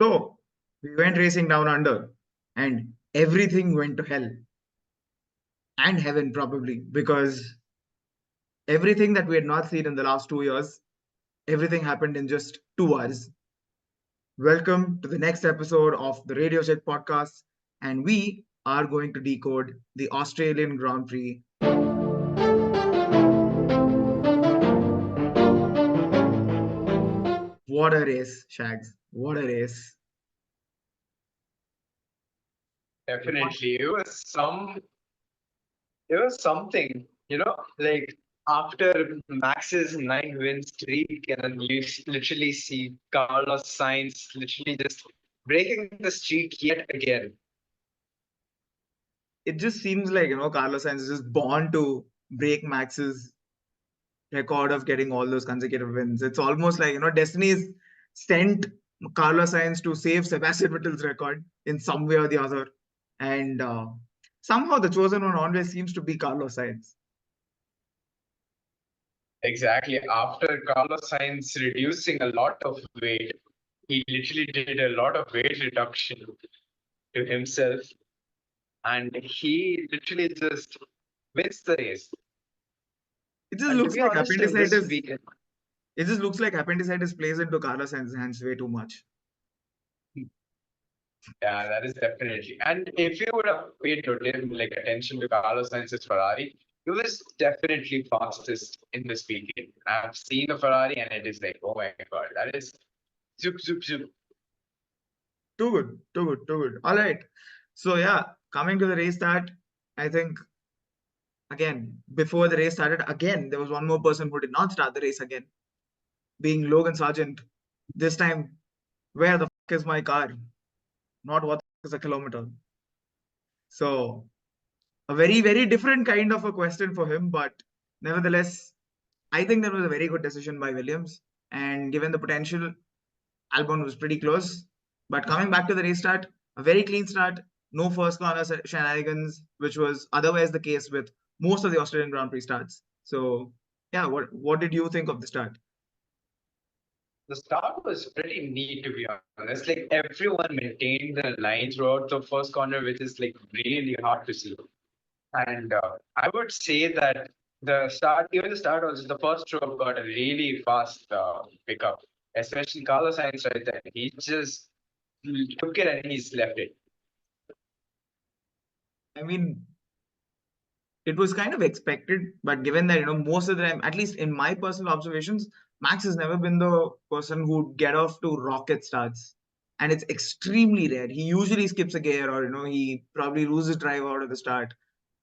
So we went racing down under, and everything went to hell and heaven, probably, because everything that we had not seen in the last 2 years, everything happened in just 2 hours. Welcome to the next episode of the Radiocheck podcast, and we are going to decode the Australian Grand Prix. What a race, Shags. What a race. What? Definitely. It was something, like after Max's 9 win streak, and then you literally see Carlos Sainz literally just breaking the streak yet again. It just seems like, Carlos Sainz is just born to break Max's record of getting all those consecutive wins. It's almost like, Destiny's sent Carlos Sainz to save Sebastian Vettel's record in some way or the other. And somehow the chosen one always seems to be Carlos Sainz. Exactly. After Carlos Sainz reducing a lot of weight, he literally did a lot of weight reduction to himself, and he literally just wins the race. It just And to looks be like honest, in this appendicitis. weekend, It just looks like appendicitis plays into Carlos Sainz's hands way too much. yeah, that is definitely. And if you would have paid like attention to Carlos Sainz's Ferrari, he was definitely fastest in this weekend. I've seen the Ferrari, and it is like, oh my god, that is zoop zoop zoop. Too good, too good, too good. All right. So yeah, coming to the race start, I think again, before the race started, again, there was one more person who did not start the race again, being Logan Sargent. This time, where the fuck is my car? Not what the fuck is a kilometer. So, a very, very different kind of a question for him, but nevertheless, I think that was a very good decision by Williams. And given the potential, Albon was pretty close. But coming back to the race start, a very clean start, no first corner shenanigans, which was otherwise the case with most of the Australian Grand Prix starts. So, yeah, what did you think of the start? The start was pretty neat, to be honest. Like everyone maintained the line throughout the first corner, which is like really hard to see. And I would say that even the start was the first row got a really fast pickup, especially Carlos Sainz right there. He just took it and he's left it. I mean, it was kind of expected, but given that, most of the time, at least in my personal observations, Max has never been the person who'd get off to rocket starts. And it's extremely rare. He usually skips a gear or, he probably loses drive out of the start.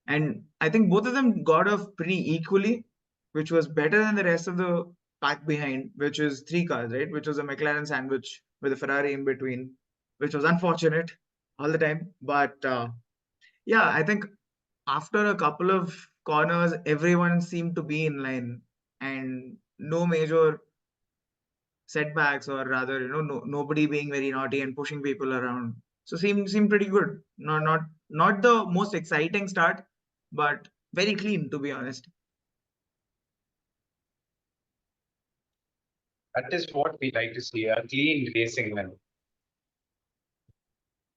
And I think both of them got off pretty equally, which was better than the rest of the pack behind, which is three cars, right? Which was a McLaren sandwich with a Ferrari in between, which was unfortunate all the time. But yeah, I think after a couple of corners, everyone seemed to be in line and no major setbacks, or rather, nobody being very naughty and pushing people around. So seemed pretty good. Not the most exciting start, but very clean, to be honest. That is what we like to see, a clean racing man.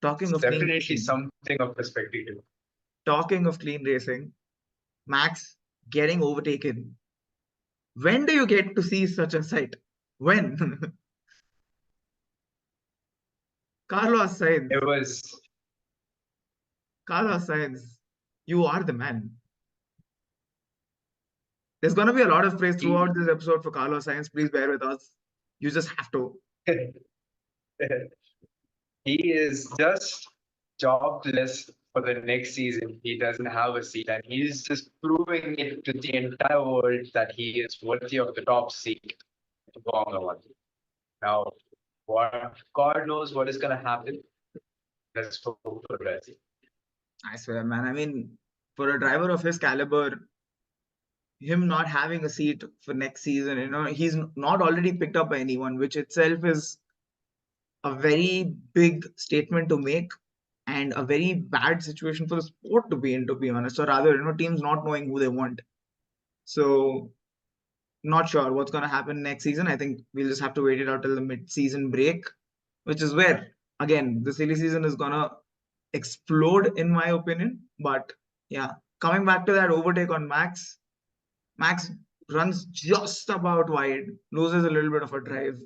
Talking It's of clean definitely racing, something of a spectacle. talking of clean racing, Max getting overtaken. When do you get to see such a sight? When? Carlos It Sainz. was Carlos Sainz, you are the man. There's going to be a lot of praise throughout he, this episode for Carlos Sainz. Please bear with us. You just have to. he is just jobless for the next season. He doesn't have a seat, and he's just proving it to the entire world that he is worthy of the top seat in Formula One. Now, what God knows what is going to happen. Let's hope for Brazil. I swear, man. I mean, for a driver of his caliber, him not having a seat for next season, he's not already picked up by anyone, which itself is a very big statement to make and a very bad situation for the sport to be in, to be honest. Or rather, teams not knowing who they want. So, not sure what's going to happen next season. I think we'll just have to wait it out till the mid-season break which is where, again, the silly season is gonna explode, in my opinion. But yeah, coming back to that overtake on Max, Max runs just about wide, loses a little bit of a drive.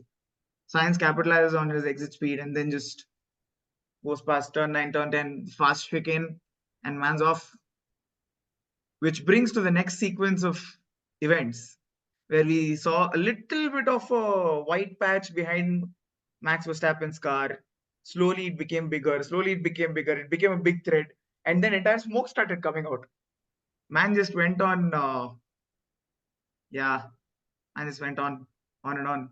Sainz capitalizes on his exit speed and then just goes past turn 9, turn 10, fast chicane, and man's off, which brings to the next sequence of events where we saw a little bit of a white patch behind Max Verstappen's car. Slowly it became bigger, slowly it became bigger, it became a big threat, and then entire smoke started coming out. Man just went on, yeah, and just went on and on.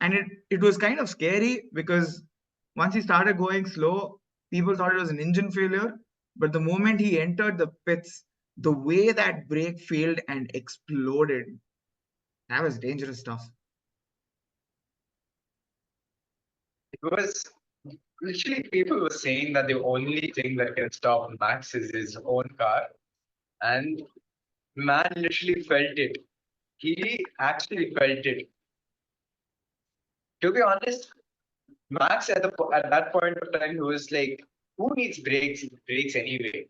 And it was kind of scary because once he started going slow, people thought it was an engine failure. But the moment he entered the pits, the way that brake failed and exploded, that was dangerous stuff. It was literally people were saying that the only thing that can stop Max is his own car, and man literally felt it. He actually felt it. To be honest, Max at that point of time, he was like, "Who needs brakes? Brakes anyway."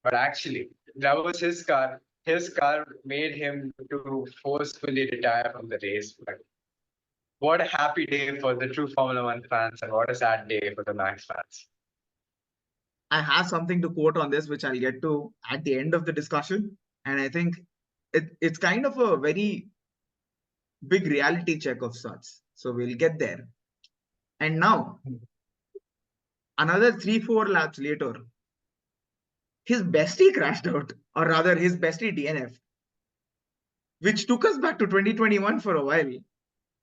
But actually, that was his car. His car made him to forcefully retire from the race. But what a happy day for the true Formula One fans, and what a sad day for the Max fans. I have something to quote on this, which I'll get to at the end of the discussion. And I think it's kind of a very big reality check of sorts. So we'll get there. And now, another 3, 4 laps later, his bestie crashed out, or rather, his bestie DNF, which took us back to 2021 for a while.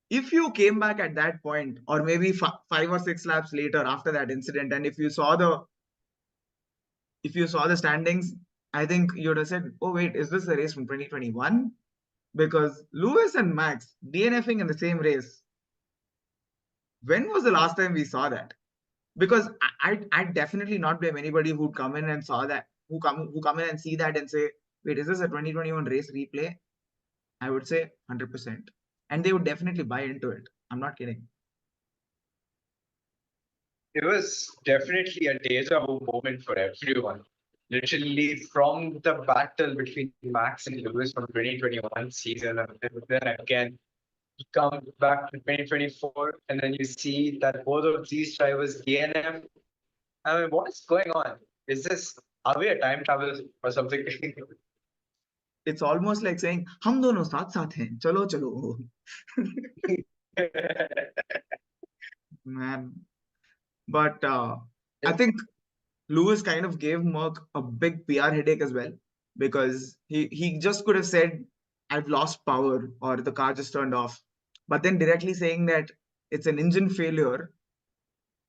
If you came back at that point, or maybe 5 or 6 laps later after that incident, and if you saw the standings, I think you would have said, "Oh wait, is this a race from 2021?" Because Lewis and Max DNFing in the same race. When was the last time we saw that? Because I'd definitely not blame anybody who'd come in and saw that, who come in and see that and say, "Wait, is this a 2021 race replay?" I would say 100%, and they would definitely buy into it. I'm not kidding. It was definitely a deja vu moment for everyone. Literally, from the battle between Max and Lewis from 2021 season, and then again, you come back to 2024, and then you see that both of these drivers DNF. I mean, what is going on? Is this, are we a time travel or something? It's almost like saying, "हम दोनों साथ साथ हैं, चलो चलो." Man, but I think Lewis kind of gave Merck a big PR headache as well, because he just could have said, "I've lost power," or "the car just turned off," but then directly saying that it's an engine failure,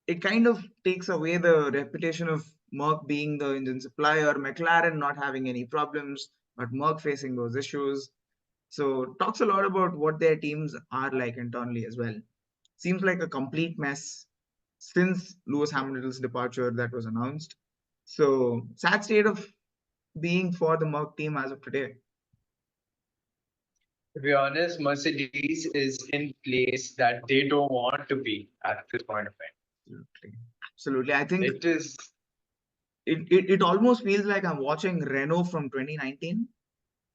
it kind of takes away the reputation of Merck being the engine supplier, McLaren not having any problems, but Merck facing those issues. So talks a lot about what their teams are like internally as well. Seems like a complete mess since Lewis Hamilton's departure that was announced. So sad state of being for the Merck team as of today. To be honest, Mercedes is in place that they don't want to be at this point of time. Absolutely. Absolutely. I think It is, it almost feels like I'm watching Renault from 2019,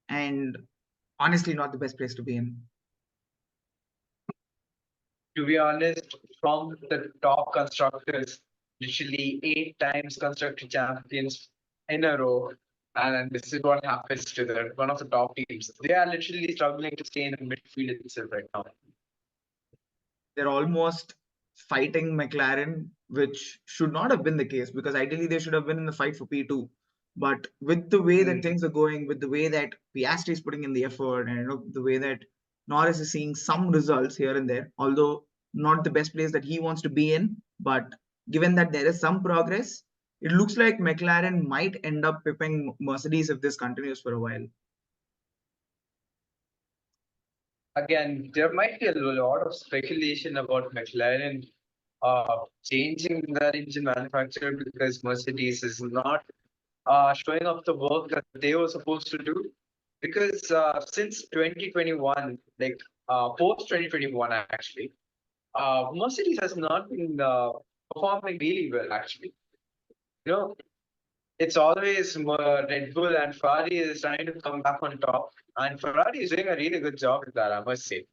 and honestly not the best place to be in. to be honest, from the top constructors, literally 8 times constructor champions in a row. And this is what happens to one of the top teams. They are literally struggling to stay in the midfield itself right now. They're almost fighting McLaren, which should not have been the case, because ideally they should have been in the fight for P2. But with the way that Mm. things are going, with the way that Piastri is putting in the effort, and the way that Norris is seeing some results here and there, although not the best place that he wants to be in, but given that there is some progress, it looks like McLaren might end up pipping Mercedes if this continues for a while. Again, there might be a lot of speculation about McLaren changing their engine manufacturer because Mercedes is not showing up the work that they were supposed to do. Because since 2021, like post 2021, actually, Mercedes has not been performing really well, actually. You know, it's always Red Bull and Ferrari is trying to come back on top, and Ferrari is doing a really good job with that, I must say.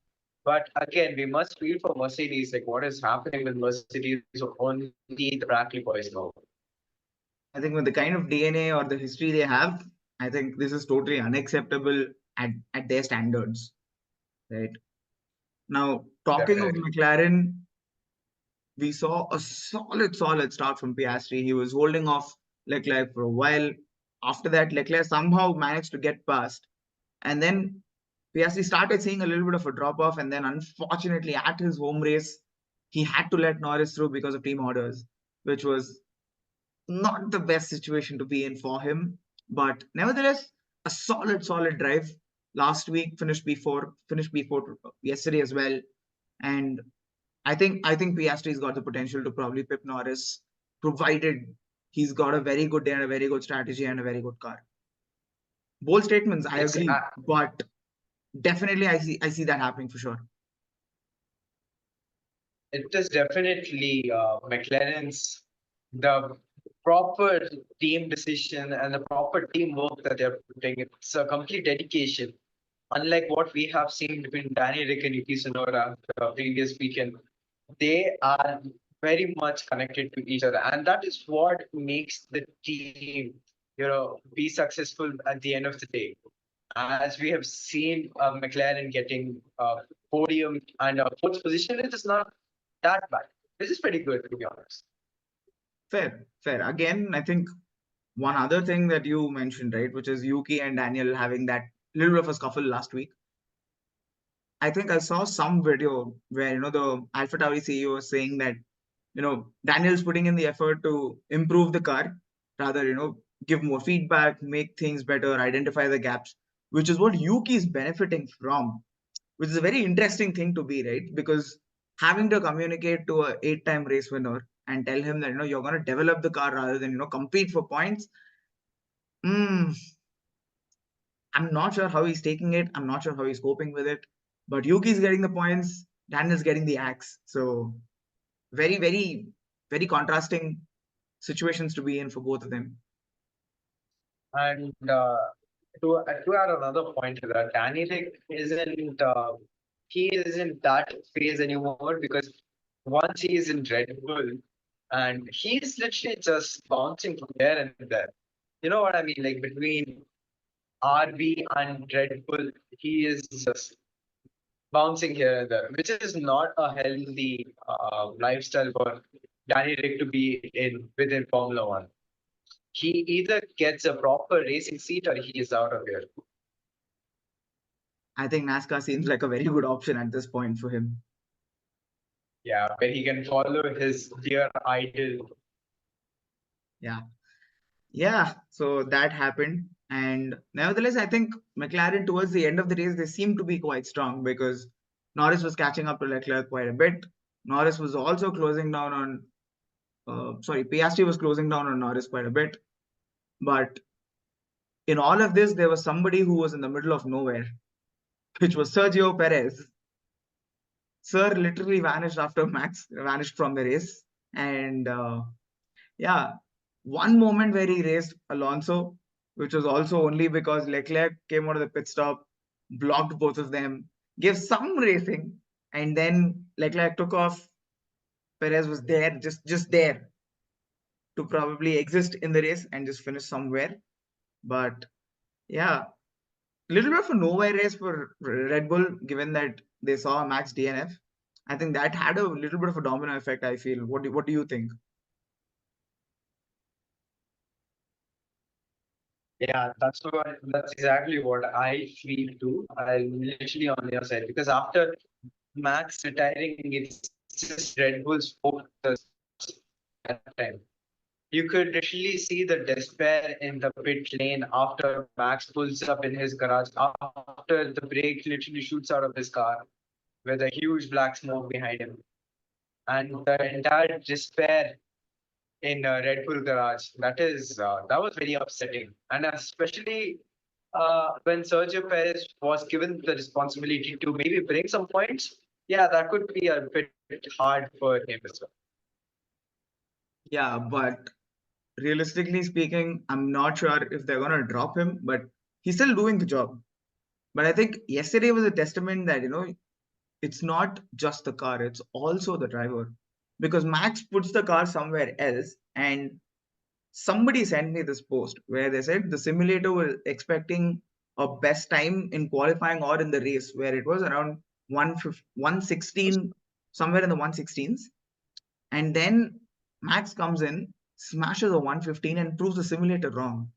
But again, we must feel for Mercedes, like what is happening with Mercedes, only the Bradley boys know. I think with the kind of DNA or the history they have, I think this is totally unacceptable at their standards, right? Now, talking of Definitely. McLaren, we saw a solid start from Piastri. He was holding off Leclerc for a while. After that, Leclerc somehow managed to get past. And then Piastri started seeing a little bit of a drop off. And then, unfortunately, at his home race, he had to let Norris through because of team orders, which was not the best situation to be in for him. But nevertheless, a solid drive. Last week, finished B4 yesterday as well. And I think Piastri's got the potential to probably pip Norris, provided he's got a very good day and a very good strategy and a very good car. Bold statements, I It's agree, but definitely I see that happening for sure. it is definitely McLaren's the proper team decision and the proper teamwork that they're putting. It's a complete dedication. Unlike what we have seen between Danny Rick and Yuki Tsunoda the previous weekend, they are very much connected to each other, and that is what makes the team, be successful at the end of the day. As we have seen McLaren getting podium and a fourth position, it is not that bad. This is pretty good, to be honest. Fair. Again, I think one other thing that you mentioned, right, which is Yuki and Daniel having that little bit of a scuffle last week. I think I saw some video where the Alpha Tauri CEO was saying that Daniel's putting in the effort to improve the car, rather give more feedback, make things better, identify the gaps, which is what Yuki is benefiting from, which is a very interesting thing to be, right? Because having to communicate to a 8-time race winner and tell him that you're going to develop the car rather than compete for points. mm, I'm not sure how he's taking it. I'm not sure how he's coping with it. But Yuki's getting the points, Daniel's getting the axe. So very contrasting situations to be in for both of them. And to add another point to that, Danny Rick isn't that phase anymore because once he is in Red Bull and he's literally just bouncing from there and there. You know what I mean? Like between RB and Red Bull, he is just bouncing here and there, which is not a healthy lifestyle for Danny Rick to be in within Formula One. He either gets a proper racing seat or he is out of here. I think NASCAR seems like a very good option at this point for him. Yeah, where he can follow his dear idol. Yeah. Yeah. So that happened. And nevertheless, I think McLaren towards the end of the race, they seemed to be quite strong because Norris was catching up to Leclerc quite a bit. Norris was also closing down on, Piastri was closing down on Norris quite a bit. But in all of this, there was somebody who was in the middle of nowhere, which was Sergio Perez. Sir literally vanished after Max vanished from the race. And yeah, one moment where he raced Alonso, which was also only because Leclerc came out of the pit stop, blocked both of them, gave some racing, and then Leclerc took off. Perez was there, just there to probably exist in the race and just finish somewhere. But yeah, little bit of a nowhere race for Red Bull, given that they saw Max DNF. I think that had a little bit of a domino effect. I feel. What do you think? Yeah, that's exactly what I feel too. I'm literally on your side because after Max retiring, it's just Red Bull's focus at that time. You could literally see the despair in the pit lane after Max pulls up in his garage, after the brake literally shoots out of his car with a huge black smoke behind him. And the entire despair in Red Bull garage, that was very upsetting. And especially when Sergio Perez was given the responsibility to maybe bring some points, Yeah, that could be a bit hard for him as well. Yeah, but realistically speaking, I'm not sure if they're gonna drop him, but he's still doing the job. But I think yesterday was a testament that it's not just the car, it's also the driver. Because Max puts the car somewhere else, and somebody sent me this post where they said the simulator was expecting a best time in qualifying or in the race, where it was around 116, somewhere in the 116s. And then Max comes in, smashes a 115, and proves the simulator wrong.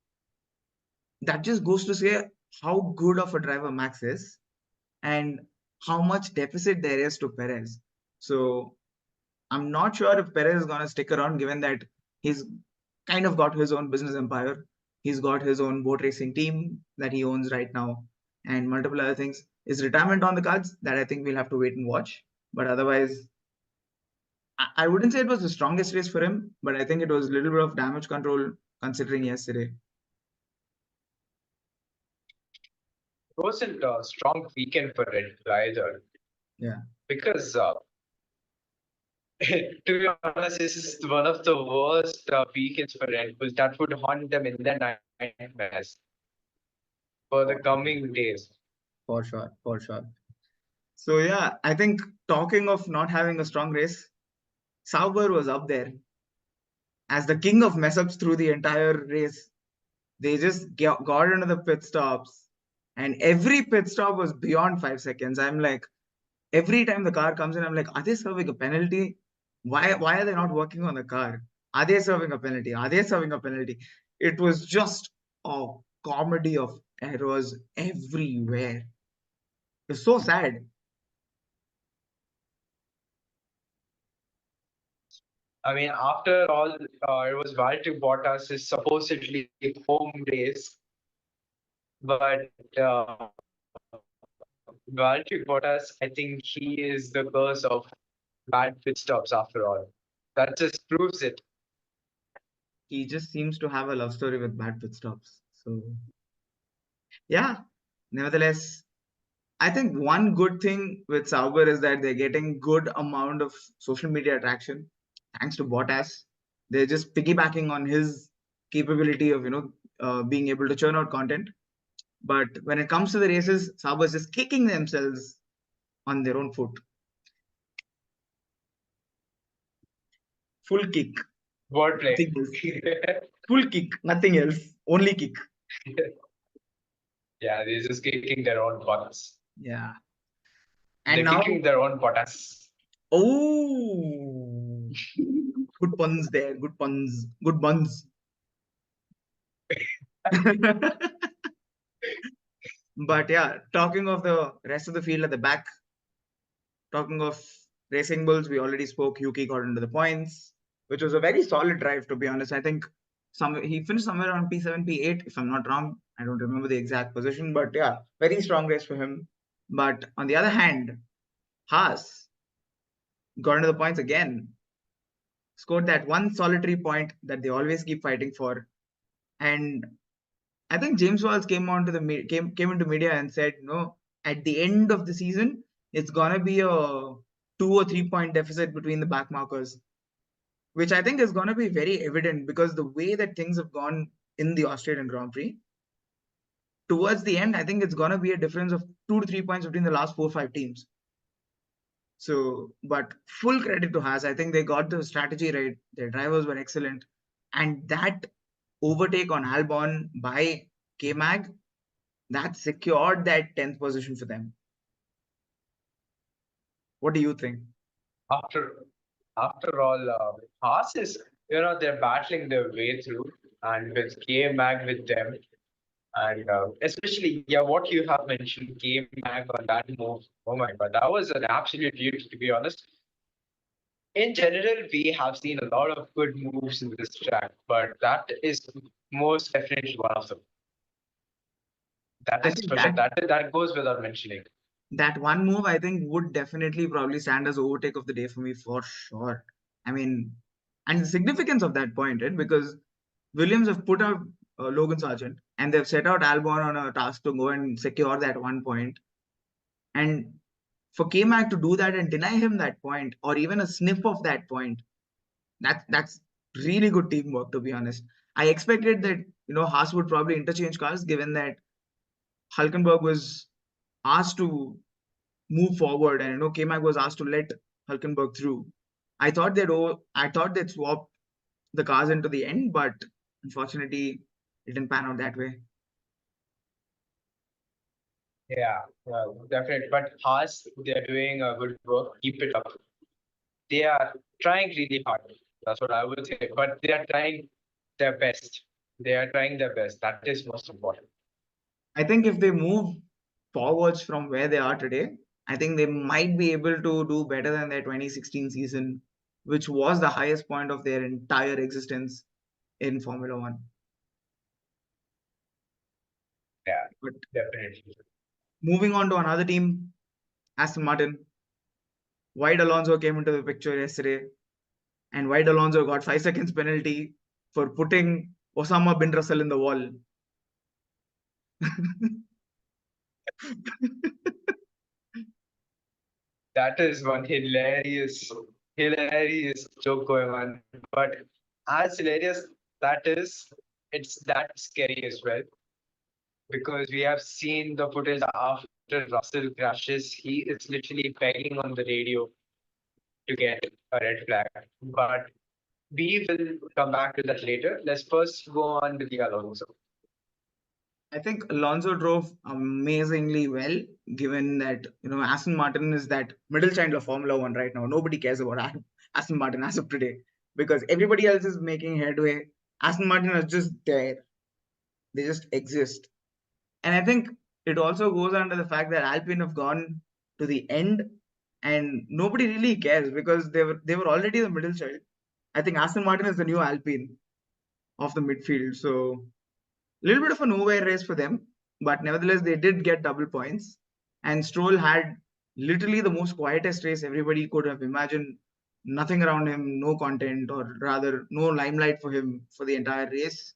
That just goes to say how good of a driver Max is and how much deficit there is to Perez. So I'm not sure if Perez is going to stick around, given that he's kind of got his own business empire. He's got his own boat racing team that he owns right now, and multiple other things. Is retirement on the cards? That I think we'll have to wait and watch. But otherwise, I wouldn't say it was the strongest race for him, but I think it was a little bit of damage control considering yesterday. It wasn't a strong weekend for Red Bull either. Yeah. Because to be honest, this is one of the worst weekends for Red Bull that would haunt them in their nightmares for the coming days. For sure, for sure. So yeah, I think talking of not having a strong race, Sauber was up there as the king of mess ups through the entire race. They just got into the pit stops, and every pit stop was beyond 5 seconds. I'm like, every time the car comes in, I'm like, are they serving a penalty? Why are they not working on the car? Are they serving a penalty? Are they serving a penalty? It was just a comedy of errors everywhere. It's so sad. I mean, after all, it was Valtteri Bottas' supposedly home race, but Valtteri Bottas, I think he is the curse of bad pit stops after all. That just proves it. He just seems to have a love story with bad pit stops. So yeah, nevertheless, I think one good thing with Sauber is that they're getting good amount of social media attraction thanks to Bottas. They're just piggybacking on his capability of being able to churn out content. But when it comes to the races, Sauber's just kicking themselves on their own foot. Full kick, Wordplay. nothing else. Full kick, nothing else. Only kick. Yeah, they're just kicking their own butts. Yeah. They're And now, kicking their own butts. oh, good puns there. Good puns. Good buns. But yeah, talking of the rest of the field at the back, talking of Racing Bulls, we already spoke. Yuki got into the points, which was a very solid drive, to be honest. I think he finished somewhere around P7, P8, if I'm not wrong. I don't remember the exact position, but yeah, very strong race for him. But on the other hand, Haas got into the points again, scored that one solitary point that they always keep fighting for. And I think James Walls came into media and said, at the end of the season, it's gonna be a 2 or 3 point deficit between the back markers, which I think is gonna be very evident because the way that things have gone in the Australian Grand Prix, towards the end, I think it's gonna be a difference of 2 to 3 points between the last 4 or 5 teams. So, but full credit to Haas. I think they got the strategy right. Their drivers were excellent, and that overtake on Albon by K-Mag, that secured that 10th position for them. What do you think? After after all, Haas is, they're battling their way through, and with K Mag with them, and especially, yeah, what you have mentioned, K Mag on that move. Oh my God, that was an absolute beauty, to be honest. In general, we have seen a lot of good moves in this track, but that is most definitely one of them. That I is think for sure. That goes without mentioning. that one move I think would definitely probably stand as overtake of the day for me for sure. I mean, and the significance of that point, right? Because Williams have put out Logan Sargent and they've set out Albon on a task to go and secure that 1 point. And for K-Mac to do that and deny him that point, or even a sniff of that point, that's really good teamwork, to be honest. I expected that Haas would probably interchange cars, given that Hulkenberg was asked to move forward, and K-Mac was asked to let Hulkenberg through. I thought they'd swap the cars into the end, but unfortunately, it didn't pan out that way. Yeah, well, definitely. But Haas, they're doing a good work. Keep it up. They are trying really hard. That's what I would say. But they are trying their best. They are trying their best. That is most important. I think if they move forwards from where they are today, I think they might be able to do better than their 2016 season, which was the highest point of their entire existence in Formula One. Yeah, But definitely. moving on to another team, Aston Martin. White Alonso came into the picture yesterday, and White Alonso got 5 seconds penalty for putting Osama bin Russell in the wall. That is one hilarious joke going on. But as hilarious that is, it's that scary as well. Because we have seen the footage after Russell crashes. He is literally begging on the radio to get a red flag. But we will come back to that later. Let's first go on with the Alonso. I think Alonso drove amazingly well, given that Aston Martin is that middle child of Formula One right now. Nobody cares about Aston Martin as of today because everybody else is making headway. Aston Martin is just there; they just exist. And I think it also goes under the fact that Alpine have gone to the end, and nobody really cares because they were already the middle child. I think Aston Martin is the new Alpine of the midfield, so a little bit of a nowhere race for them, but nevertheless, they did get double points. And Stroll had literally the most quietest race everybody could have imagined. Nothing around him, no content, or rather, no limelight for him for the entire race,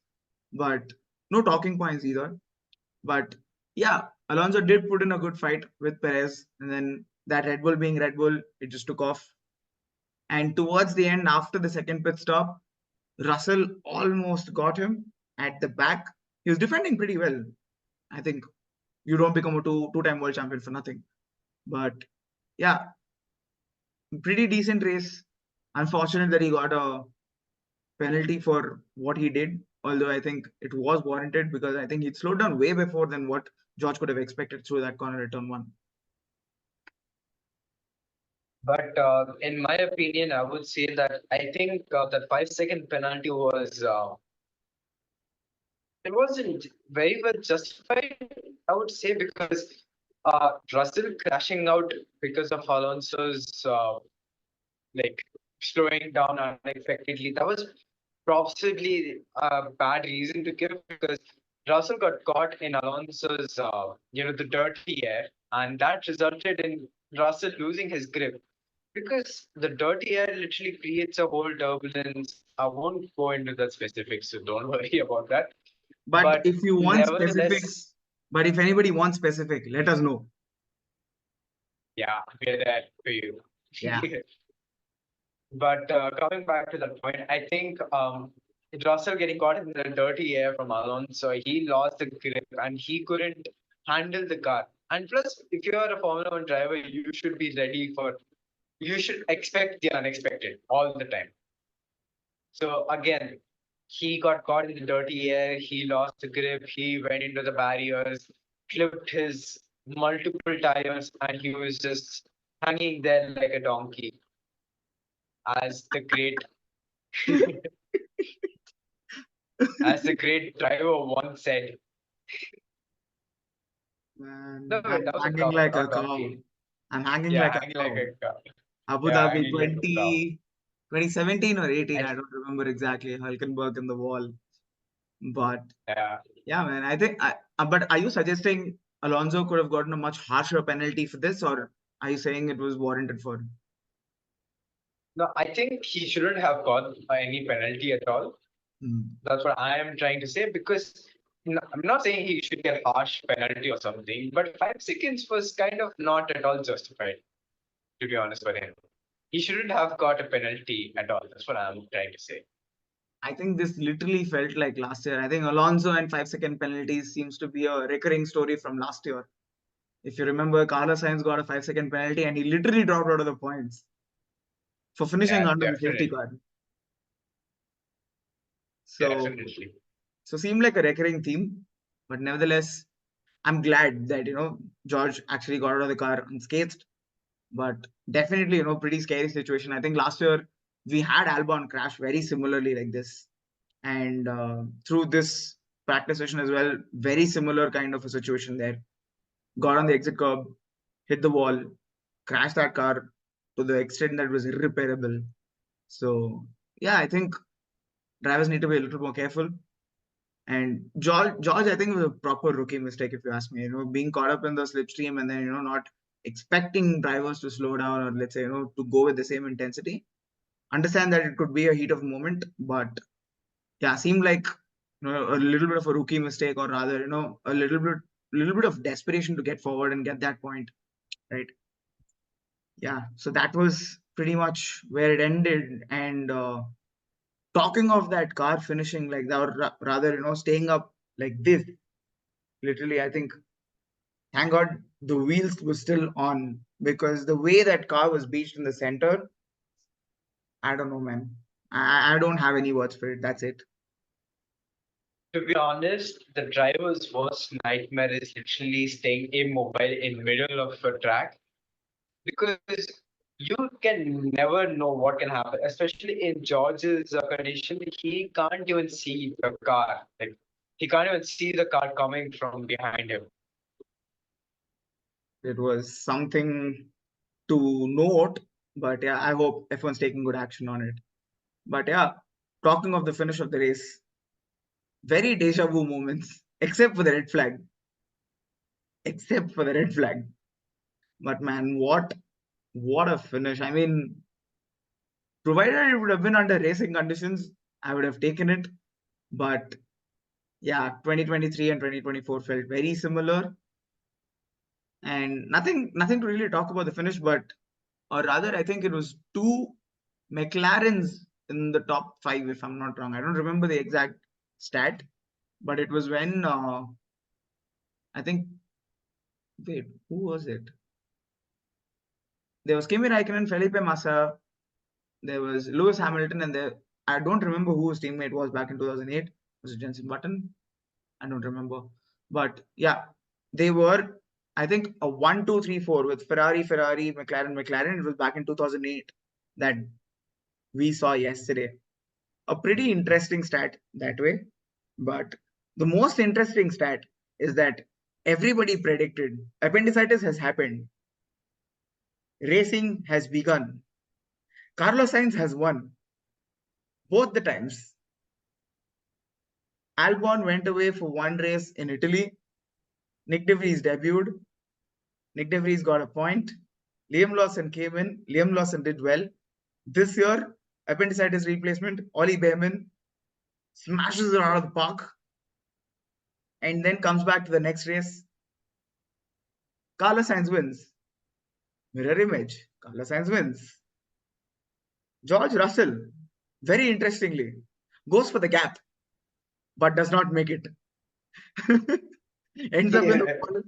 but no talking points either. But yeah, Alonso did put in a good fight with Perez, and then that Red Bull being Red Bull, it just took off. And towards the end, after the second pit stop, Russell almost got him at the back. He was defending pretty well. I think you don't become a two-time world champion for nothing. But yeah, pretty decent race. Unfortunate that he got a penalty for what he did. Although I think it was warranted because I think he'd slowed down way before than what George could have expected through that corner at turn one. But in my opinion, I would say that I think that 5 second penalty was it wasn't very well justified. I would say because Russell crashing out because of Alonso's like slowing down unexpectedly. That was possibly a bad reason to give because Russell got caught in Alonso's, the dirty air, and that resulted in Russell losing his grip. Because the dirty air literally creates a whole turbulence. I won't go into the specifics, so don't worry about that. But But if you want nevertheless, specifics, but if anybody wants specific, let us know. yeah, we're there for you. Yeah. But coming back to that point, I think Russell getting caught in the dirty air from Alonso, he lost the grip and he couldn't handle the car. And plus, if you are a Formula One driver, you should be ready for, you should expect the unexpected all the time. So again, he got caught in the dirty air, he lost the grip, he went into the barriers, clipped his multiple tires, and he was just hanging there like a donkey, as the great as the great driver once said. No, Man, wait, I'm that was a hanging cow, like a not cow. donkey. I'm hanging Yeah, like a hanging like cow. a cow. Abu Yeah, Dhabi hanging like a cow. 2017 or 18, I, I don't remember exactly. Hulkenberg in the wall. But yeah. yeah, man, I think. But are you suggesting Alonso could have gotten a much harsher penalty for this, or are you saying it was warranted for? No, I think he shouldn't have got any penalty at all. Hmm. That's what I am trying to say because I'm not saying he should get harsh penalty or something, but 5 seconds was kind of not at all justified, to be honest with him. He shouldn't have got a penalty at all. That's what I'm trying to say. I think this literally felt like last year. I think Alonso and 5 second penalties seems to be a recurring story from last year. If you remember, Carlos Sainz got a 5 second penalty and he literally dropped out of the points for finishing Yeah, under the safety definitely. car. So, Definitely. so seemed like a recurring theme, but nevertheless, I'm glad that George actually got out of the car unscathed. But definitely, pretty scary situation. I think last year we had Albon crash very similarly like this, and through this practice session as well, very similar kind of a situation there. Got on the exit curb, hit the wall, crashed that car to the extent that was irreparable. So yeah, I think drivers need to be a little more careful. And George, I think was a proper rookie mistake if you ask me. Being caught up in the slipstream and then not expecting drivers to slow down or let's say to go with the same intensity. Understand that it could be a heat of moment, but yeah, seemed like a little bit of a rookie mistake, or rather a little bit of desperation to get forward and get that point right. Yeah, so that was pretty much where it ended. And talking of that car finishing like that, or rather staying up like this, literally, I think, thank god the wheels were still on, because the way that car was beached in the center, I don't know, man. I don't have any words for it. That's it. To be honest, the driver's worst nightmare is literally staying immobile in middle of a track, because you can never know what can happen. Especially in George's condition, he can't even see the car. Like he can't even see the car coming from behind him. It was something to note, but yeah, I hope everyone's taking good action on it. But yeah, talking of the finish of the race, very deja vu moments, except for the red flag. Except for the red flag. But man, what a finish. I mean, provided it would have been under racing conditions, I would have taken it. But yeah, 2023 and 2024 felt very similar. And nothing to really talk about the finish, but or rather, I think it was two McLarens in the top five, if I'm not wrong. I don't remember the exact stat, but it was when I think, wait, who was it? There was Kimi Raikkonen, Felipe Massa, there was Lewis Hamilton, and there I don't remember who his teammate was back in 2008. Was it Jensen Button? I don't remember. But yeah, they were, I think, a 1, 2, 3, 4 with Ferrari, McLaren. It was back in 2008 that we saw yesterday. A pretty interesting stat that way. But the most interesting stat is that everybody predicted appendicitis has happened, racing has begun, Carlos Sainz has won both the times. Albon went away for one race in Italy. Nick De Vries debuted. Nick De Vries got a point. Liam Lawson came in. Liam Lawson did well. This year, appendicitis replacement, Ollie Behrman smashes it out of the park and then comes back to the next race. Carlos Sainz wins. Mirror image. Carlos Sainz wins. George Russell, very interestingly, goes for the gap but does not make it. Ends up in the Yeah. pole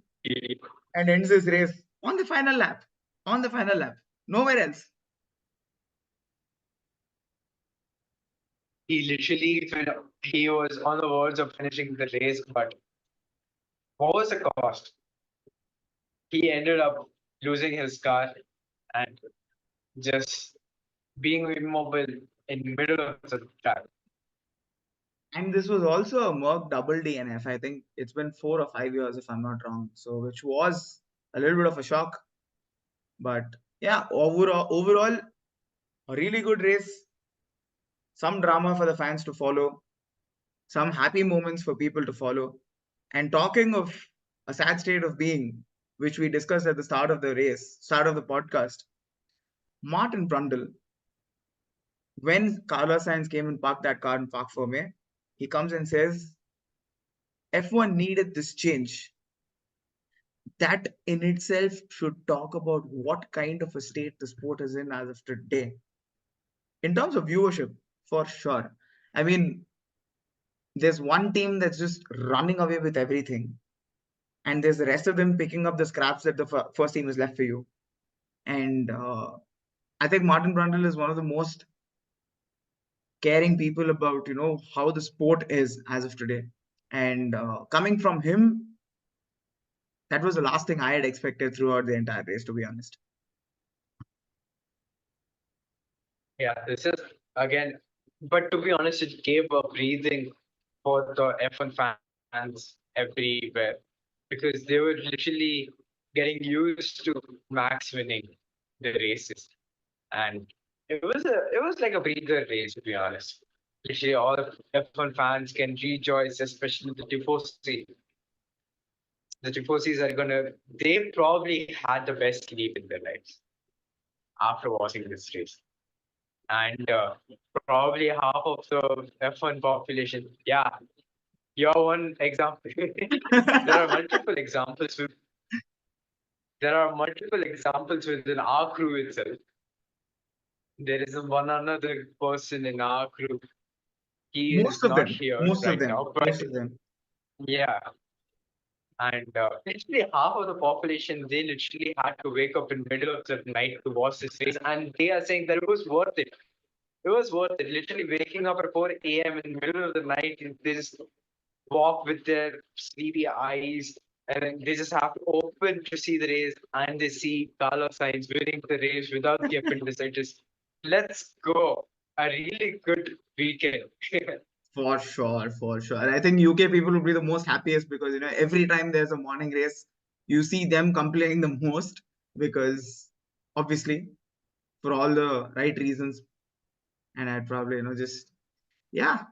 and ends his race on the final lap. On the final lap. Nowhere else. He literally he was on the verge of finishing the race, but what was the cost? He ended up losing his car and just being immobile in middle of the track. And this was also a Merc double DNF. I think it's been 4 or 5 years, if I'm not wrong. So, which was a little bit of a shock. But yeah, overall, a really good race. Some drama for the fans to follow. Some happy moments for people to follow. And talking of a sad state of being, which we discussed at the start of the race, start of the podcast, Martin Brundle, when Carlos Sainz came and parked that car in Park Ferme, he comes and says, F1 needed this change. That in itself should talk about what kind of a state the sport is in as of today. In terms of viewership, for sure. I mean, there's one team that's just running away with everything, and there's the rest of them picking up the scraps that the first team has left for you. And I think Martin Brundle is one of the most caring people about how the sport is as of today. And coming from him, that was the last thing I had expected throughout the entire race, to be honest. Yeah, this is again, but to be honest, it gave a breathing for the F1 fans everywhere because they were literally getting used to Max winning the races, and it was like a breather race, to be honest. Literally, all F1 fans can rejoice, especially the Tifosi. The Tifosis are gonna. They probably had the best sleep in their lives after watching this race, and probably half of the F1 population. Yeah, you're one example. There are multiple examples. There are multiple examples within our crew itself. There is one another person in our crew. He Most is of not them, here most of right them, now, but most of them. yeah. And literally half of the population, they literally had to wake up in the middle of the night to watch this race. And they are saying that it was worth it. It was worth it. Literally waking up at 4 a.m. in the middle of the night, and they just walk with their sleepy eyes, and then they just have to open to see the race, and they see Carlos Sainz winning the race without the appendicitis. Let's go! A really good weekend. For sure, for sure. And I think UK people will be the most happiest because every time there's a morning race, you see them complaining the most because obviously for all the right reasons. And I'd probably just yeah,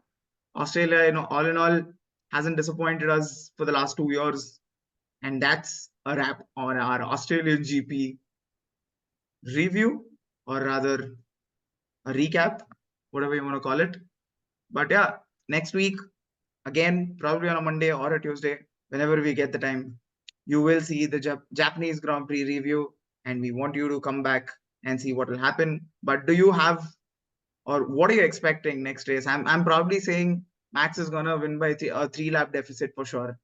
Australia, all in all, hasn't disappointed us for the last 2 years. And that's a wrap on our Australian GP review, or rather a recap, whatever you want to call it. But yeah, next week, again, probably on a Monday or a Tuesday, whenever we get the time, you will see the Japanese Grand Prix review, and we want you to come back and see what will happen. But do you have, or what are you expecting next race? I'm probably saying Max is gonna win by a 3 lap deficit for sure.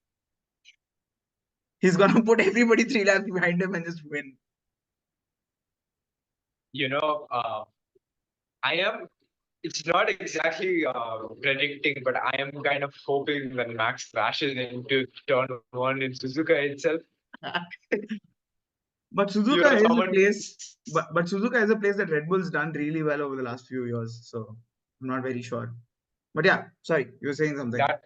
He's gonna put everybody 3 laps behind him and just win. You know, I am. It's not exactly predicting, but I am kind of hoping that Max crashes into turn one in Suzuka itself. But You Suzuka know, is a someone place, but Suzuka is a place that Red Bull's done really well over the last few years. So I'm not very sure. But yeah, sorry, you were saying something. that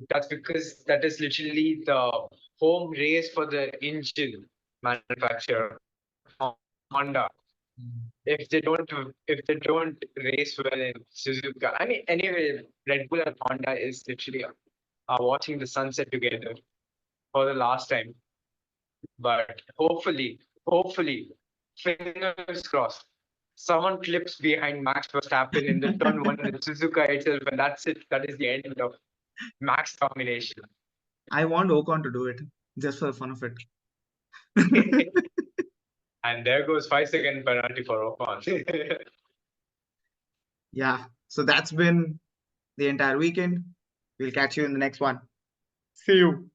that's because that is literally the home race for the engine manufacturer, Honda. If they don't race well in Suzuka, I mean, anyway, Red Bull and Honda is literally watching the sunset together for the last time. But hopefully, fingers crossed, someone clips behind Max Verstappen in the turn one in Suzuka itself, and that's it. That is the end of Max domination. I want Ocon to do it just for the fun of it. And there goes 5 second penalty for Ocon. Yeah. So that's been the entire weekend. We'll catch you in the next one. See you.